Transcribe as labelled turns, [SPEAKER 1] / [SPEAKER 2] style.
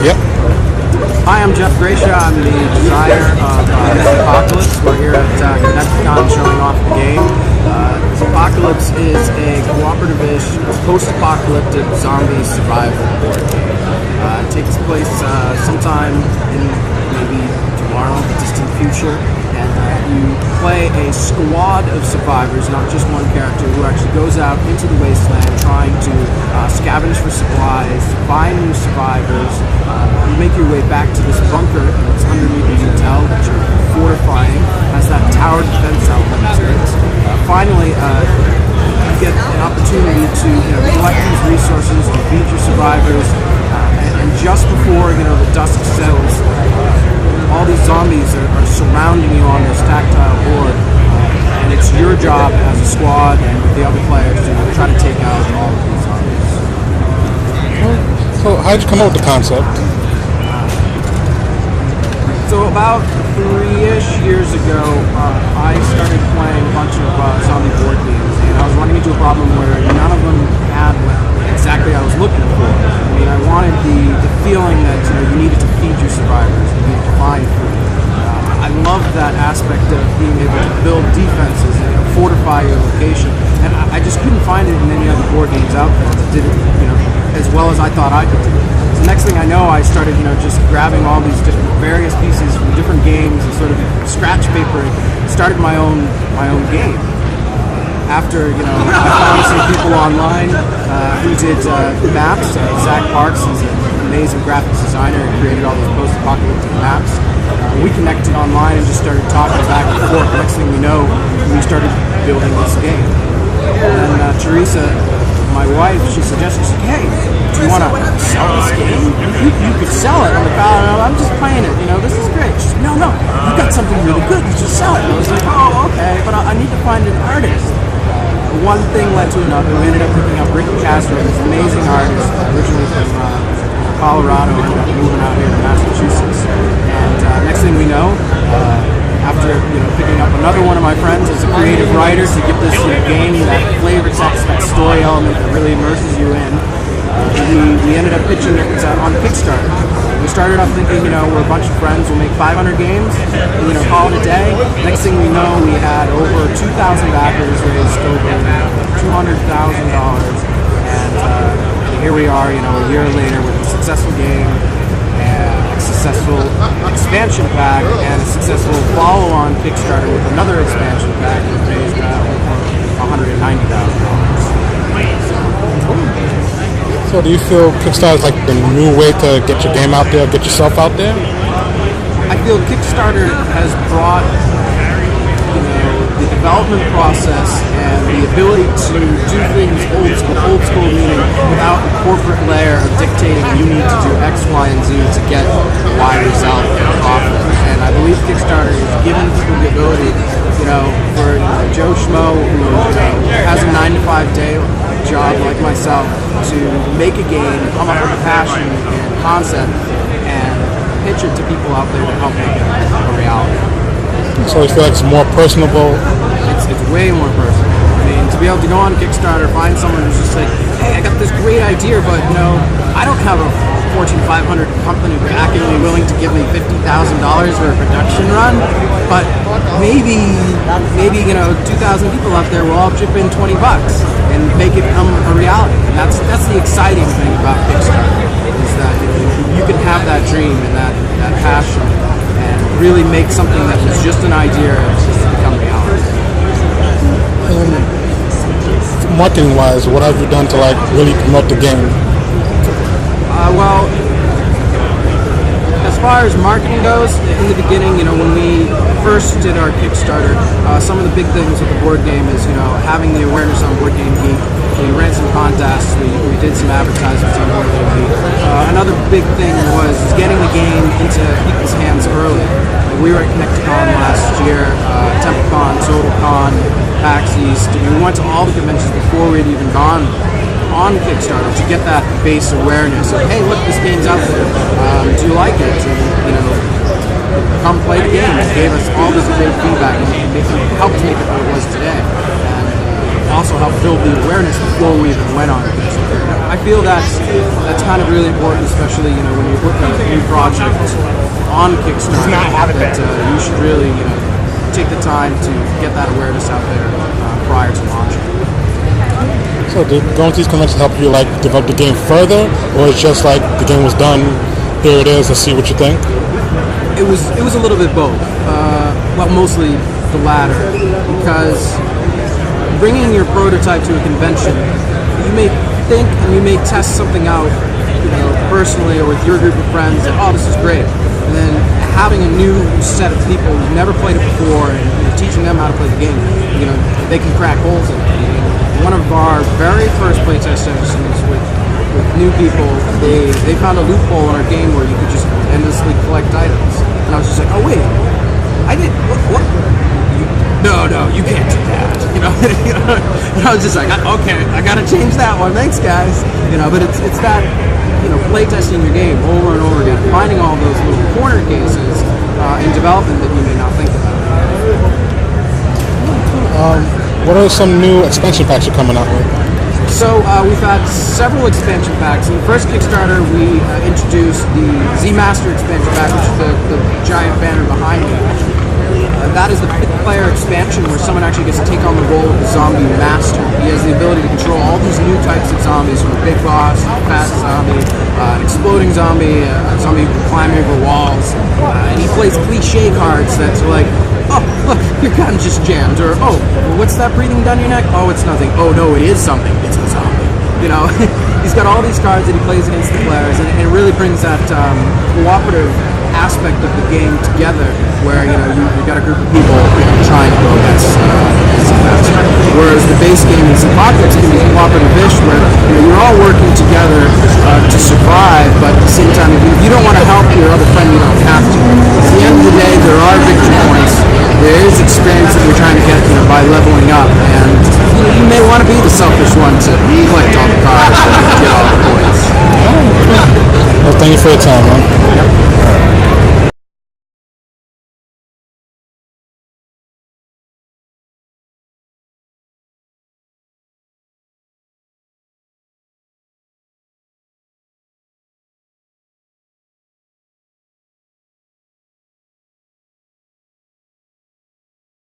[SPEAKER 1] Yep.
[SPEAKER 2] Hi, I'm Jeff Gracia. I'm the designer of Zpocalypse. We're here at ConnectiCon showing off the game. Zpocalypse is a cooperative-ish, post-apocalyptic zombie survival board game. It takes place sometime in maybe tomorrow, the distant future, and you play a squad of survivors, not just one character, who actually goes out into the wasteland trying to scavenge for supplies, find new survivors. You make your way back to this bunker that's underneath the hotel that you're fortifying, has that tower defense element to it. Finally, you get an opportunity to collect these resources to feed your survivors, and just before the dusk settles, all these zombies are surrounding you on this tactile board, and it's your job as a squad and with the other players to try to take out all of these zombies.
[SPEAKER 1] So how did you come up with the concept?
[SPEAKER 2] So about 3-ish years ago, I started playing a bunch of zombie board games, and I was running into a problem where none of them had what exactly I was looking for. I mean, I wanted the feeling that you needed to feed your survivors, you needed to find food. I loved that aspect of being able to build defenses and fortify your location, and I just couldn't find it in any other board games out there that did it, as well as I thought I could do it. So next thing I know, I started, just grabbing all these different various pieces from different games and sort of scratch papering, started my own game. After, I found some people online who did maps. Zach Parks is an amazing graphics designer and created all these post-apocalyptic maps. We connected online and just started talking back and forth. Next thing we know, we started building this game. And then Teresa, my wife, she suggested, hey, do you want to sell this game? You could sell it. I'm like, oh, I'm just playing it, this is great. She said, no, you've got something really good, you should sell it. And I was like, oh, okay, but I need to find an artist. One thing led to another. We ended up picking up Ricky Castro, this amazing artist, originally from Colorado, ended up moving out here to Massachusetts. And next thing we know, after picking up another one of my friends as a creative writer to give this game that flavor text, that story element that really immerses you in, we ended up pitching it on Kickstarter. We started off thinking, we're a bunch of friends, we'll make 500 games, and, call it a day. Next thing we know, we had over 2,000 backers, raised over $200,000, and here we are, a year later with a successful game, and a successful expansion pack, and a successful follow-on Kickstarter with another expansion pack that raised over $190,000.
[SPEAKER 1] So do you feel Kickstarter is like the new way to get your game out there, get yourself out there?
[SPEAKER 2] I feel Kickstarter has brought the development process and the ability to do things old school meaning without a corporate layer of dictating you need to do X, Y, and Z to get Y result and profit. And I believe Kickstarter has given people the ability, for Joe Schmo who has a 9-to-5 day job like myself to make a game, come up with a passion and concept, and pitch it to people out there to help make it a reality.
[SPEAKER 1] So you feel like it's more personable?
[SPEAKER 2] It's way more personal. I mean, to be able to go on Kickstarter, find someone who's just like, hey, I got this great idea, but I don't have a Fortune 500 company backing me, willing to give me $50,000 for a production run, but maybe 2,000 people out there will all chip in $20 and make it become a reality. And that's the exciting thing about Kickstarter, is that you can have that dream and that passion and really make something that was just an idea just become reality.
[SPEAKER 1] Marketing-wise, what have you done to really promote the game?
[SPEAKER 2] Well, as far as marketing goes, in the beginning, when we first did our Kickstarter, some of the big things with the board game is, having the awareness on Board Game Geek. We ran some contests, we did some advertisements on Board Game Geek. Another big thing was getting the game into people's hands early. We were at ConnectiCon last year, TempleCon, TotalCon, PAX East. We went to all the conventions before we'd even gone on Kickstarter to get that base awareness of, hey, look, this game's out there. Do you like it? And, come play the game. It gave us all this great feedback and helped make it what it was today. And also help build the awareness before we even went on Kickstarter. I feel that's kind of really important, especially when you're working on a new project on Kickstarter. That you should really take the time to get that awareness out there prior to launching.
[SPEAKER 1] So did going to these conventions help you develop the game further, or it's just the game was done, here it is, let's see what you think?
[SPEAKER 2] It was a little bit both. Well, mostly the latter, because bringing your prototype to a convention, you may think and you may test something out, personally or with your group of friends, that this is great. And then having a new set of people who've never played it before and teaching them how to play the game, they can crack holes in it. One of our very first playtest sessions with new people, they found a loophole in our game where you could just endlessly collect items. And I was just like, oh wait, I did, what? No, you can't do that. And I was just like, okay, I gotta change that one. Thanks, guys. But it's that, playtesting your game over and over again, finding all those little corner cases in development that you may not think about.
[SPEAKER 1] What are some new expansion packs you're coming out with?
[SPEAKER 2] So we've had several expansion packs. In the first Kickstarter, we introduced the Z-Master expansion pack, which is the giant banner behind me. That is the 5th-player expansion where someone actually gets to take on the role of the zombie master. He has the ability to control all these new types of zombies, from a big boss, a fast zombie, an exploding zombie, a zombie who can climb over walls. And he plays cliche cards that's like, oh, look, your gun just jammed. Or, oh, what's that breathing down your neck? Oh, it's nothing. Oh, no, it is something. It's a zombie. He's got all these cards that he plays against the players, and it really brings that cooperative aspect of the game together, where you've got a group of people trying to go against master. Whereas the base game in Zpocalypse can be cooperative-ish, where you're all working together to survive, but at the same time, if you don't want to help your other friend, you don't have to. At the end of the day, there are victory points. There is experience that you're trying to get by leveling up, and you may want to be the selfish one to collect all the cards and get all the points.
[SPEAKER 1] Well, thank you for your time, man.